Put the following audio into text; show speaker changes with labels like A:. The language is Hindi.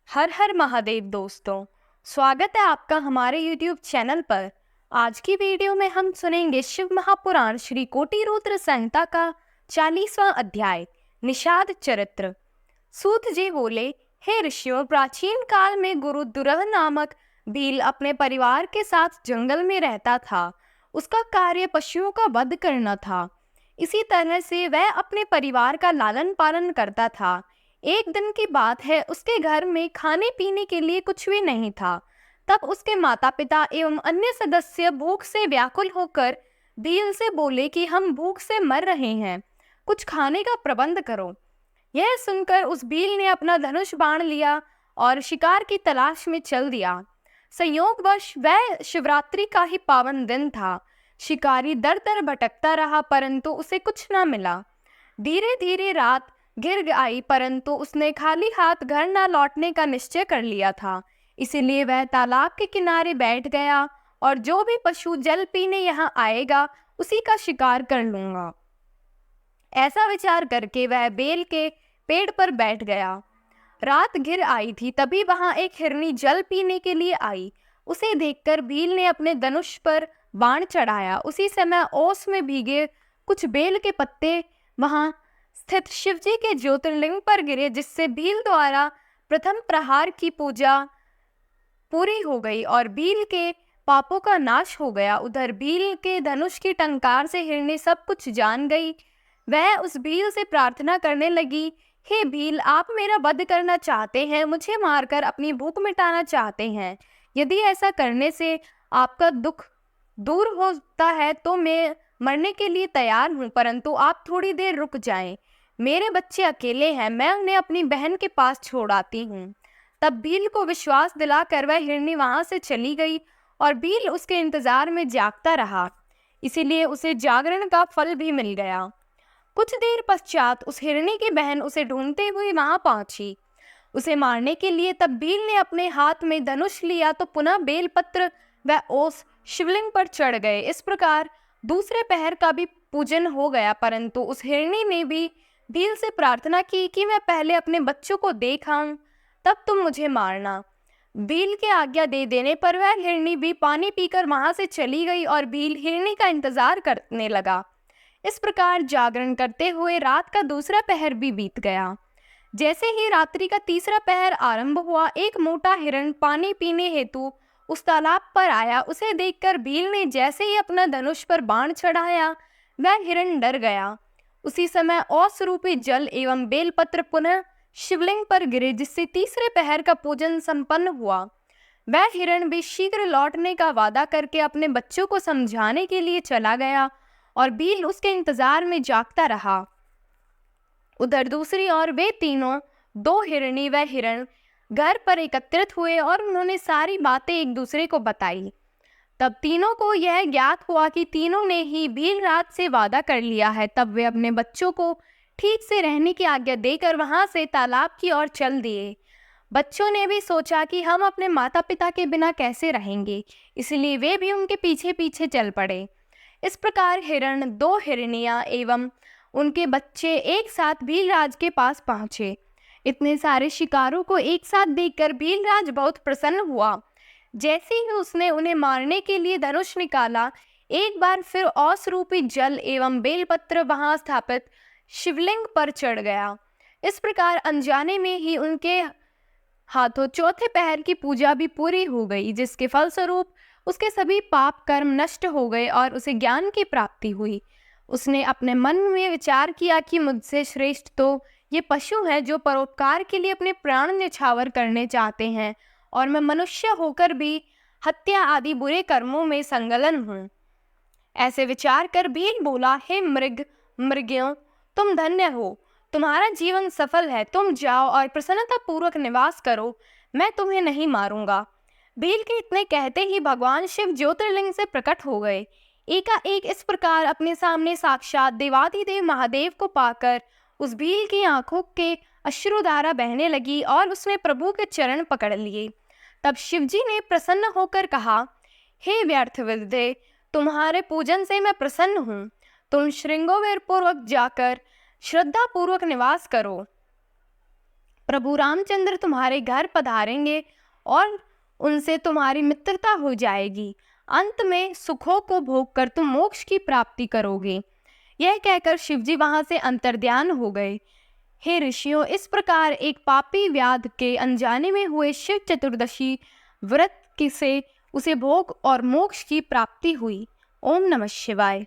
A: हर हर महादेव दोस्तों। स्वागत है आपका हमारे YouTube चैनल पर। आज की वीडियो में हम सुनेंगे शिव महापुराण श्री कोटि रुद्र संहिता का 40वां अध्याय निषाद चरित्र। सूत जी बोले, हे ऋषियों, प्राचीन काल में गुरु दुर्लभ नामक भील अपने परिवार के साथ जंगल में रहता था। उसका कार्य पशुओं का वध करना था। इसी तरह से वह अपने परिवार का लालन पालन करता था। एक दिन की बात है, उसके घर में खाने पीने के लिए कुछ भी नहीं था। तब उसके माता पिता एवं अन्य सदस्य भूख से व्याकुल होकर भील से बोले कि हम भूख से मर रहे हैं, कुछ खाने का प्रबंध करो। यह सुनकर उस भील ने अपना धनुष बाण लिया और शिकार की तलाश में चल दिया। संयोगवश वह शिवरात्रि का ही पावन दिन था। शिकारी दर दर भटकता रहा परंतु उसे कुछ न मिला। धीरे धीरे रात गिर आई परंतु उसने खाली हाथ घर न लौटने का निश्चय कर लिया था। इसीलिए वह तालाब के किनारे बैठ गया और जो भी पशु जल पीने यहाँ आएगा उसी का शिकार कर लूंगा। ऐसा विचार करके वह बेल के पेड़ पर बैठ गया। रात घिर आई थी, तभी वहां एक हिरनी जल पीने के लिए आई। उसे देखकर भील ने अपने धनुष पर बाण चढ़ाया। उसी समय ओस में भीगे कुछ बेल के पत्ते वहां स्थित शिवजी के ज्योतिर्लिंग पर गिरे, जिससे भील द्वारा प्रथम प्रहार की पूजा पूरी हो गई और भील के पापों का नाश हो गया। उधर भील के धनुष की टंकार से हिरनी सब कुछ जान गई। वह उस भील से प्रार्थना करने लगी, हे भील, आप मेरा वध करना चाहते हैं, मुझे मारकर अपनी भूख मिटाना चाहते हैं। यदि ऐसा करने से आपका दुख दूर होता है तो मैं मरने के लिए तैयार हूँ, परंतु आप थोड़ी देर रुक जाएं। मेरे बच्चे अकेले हैं, मैं उन्हें अपनी बहन के पास छोड़ आती हूँ। तब भील को विश्वास दिलाकर वह हिरनी वहां से चली गई और भील उसके इंतजार में जागता रहा। इसीलिए उसे जागरण का फल भी मिल गया। कुछ देर पश्चात उस हिरनी की बहन उसे ढूंढते हुए वहां पहुंची उसे मारने के लिए। तब भील ने अपने हाथ में धनुष लिया तो पुनः बेलपत्र व ओस शिवलिंग पर चढ़ गए। इस प्रकार दूसरे पहर का भी पूजन हो गया, परंतु उस हिरनी ने भी भील से प्रार्थना की कि मैं पहले अपने बच्चों को देख आऊं, तब तुम मुझे मारना। भील के आज्ञा दे देने पर वह हिरनी भी पानी पीकर वहां से चली गई और भील हिरनी का इंतजार करने लगा। इस प्रकार जागरण करते हुए रात का दूसरा पहर भी बीत गया। जैसे ही रात्रि का तीसरा पहर आरंभ हुआ, एक मोटा हिरण पानी पीने हेतु उस तालाब पर आया। उसे देखकर भील ने जैसे ही अपना धनुष पर बाण चढ़ाया, वह हिरण डर गया। उसी समय औस रूपी जल एवं बेलपत्र पुनः शिवलिंग पर गिरे, जिससे तीसरे पहर का पूजन संपन्न हुआ। वह हिरण भी शीघ्र लौटने का वादा करके अपने बच्चों को समझाने के लिए चला गया और भील उसके इंतजार में जागता रहा। उधर दूसरी ओर वे तीनों, दो हिरणी व हिरण, घर पर एकत्रित हुए और उन्होंने सारी बातें एक दूसरे को बताई। तब तीनों को यह ज्ञात हुआ कि तीनों ने ही भील रात से वादा कर लिया है। तब वे अपने बच्चों को ठीक से रहने की आज्ञा देकर वहां से तालाब की ओर चल दिए। बच्चों ने भी सोचा कि हम अपने माता पिता के बिना कैसे रहेंगे, इसलिए वे भी उनके पीछे पीछे चल पड़े। इस प्रकार हिरण, दो हिरनियां एवं उनके बच्चे एक साथ भीलराज के पास पहुंचे। इतने सारे शिकारों को एक साथ देखकर भीलराज बहुत प्रसन्न हुआ। जैसे ही उसने उन्हें मारने के लिए धनुष निकाला, एक बार फिर औस रूपी जल एवं बेलपत्र वहां स्थापित शिवलिंग पर चढ़ गया। इस प्रकार अनजाने में ही उनके हाथों चौथे पहर की पूजा भी पूरी हो गई, जिसके फलस्वरूप उसके सभी पाप कर्म नष्ट हो गए और उसे ज्ञान की प्राप्ति हुई। उसने अपने मन में विचार किया कि मुझसे श्रेष्ठ तो ये पशु हैं जो परोपकार के लिए अपने प्राण न्यौछावर करने चाहते हैं, और मैं मनुष्य होकर भी हत्या आदि बुरे कर्मों में संलग्न हूँ। ऐसे विचार कर भील बोला, हे मृगयों, तुम धन्य हो, तुम्हारा जीवन सफल है। तुम जाओ और प्रसन्नता पूर्वक निवास करो, मैं तुम्हें नहीं मारूंगा। भील के इतने कहते ही भगवान शिव ज्योतिर्लिंग से प्रकट हो गए। एकाएक इस प्रकार अपने सामने साक्षात देवाधिदेव महादेव को पाकर उस भील की आंखों के अश्रुधारा बहने लगी और उसने प्रभु के चरण पकड़ लिए। तब शिवजी ने प्रसन्न होकर कहा, हे व्यर्थविदे, तुम्हारे पूजन से मैं प्रसन्न हूँ। तुम श्रृंगोवीर पूर्वक जाकर श्रद्धा पूर्वक निवास करो। प्रभु रामचंद्र तुम्हारे घर पधारेंगे और उनसे तुम्हारी मित्रता हो जाएगी। अंत में सुखों को भोग कर तुम मोक्ष की प्राप्ति करोगे। यह कहकर शिवजी वहां से अंतर्ध्यान हो गए। हे ऋषियों, इस प्रकार एक पापी व्याध के अनजाने में हुए शिव चतुर्दशी व्रत से उसे भोग और मोक्ष की प्राप्ति हुई। ओम नमः शिवाय।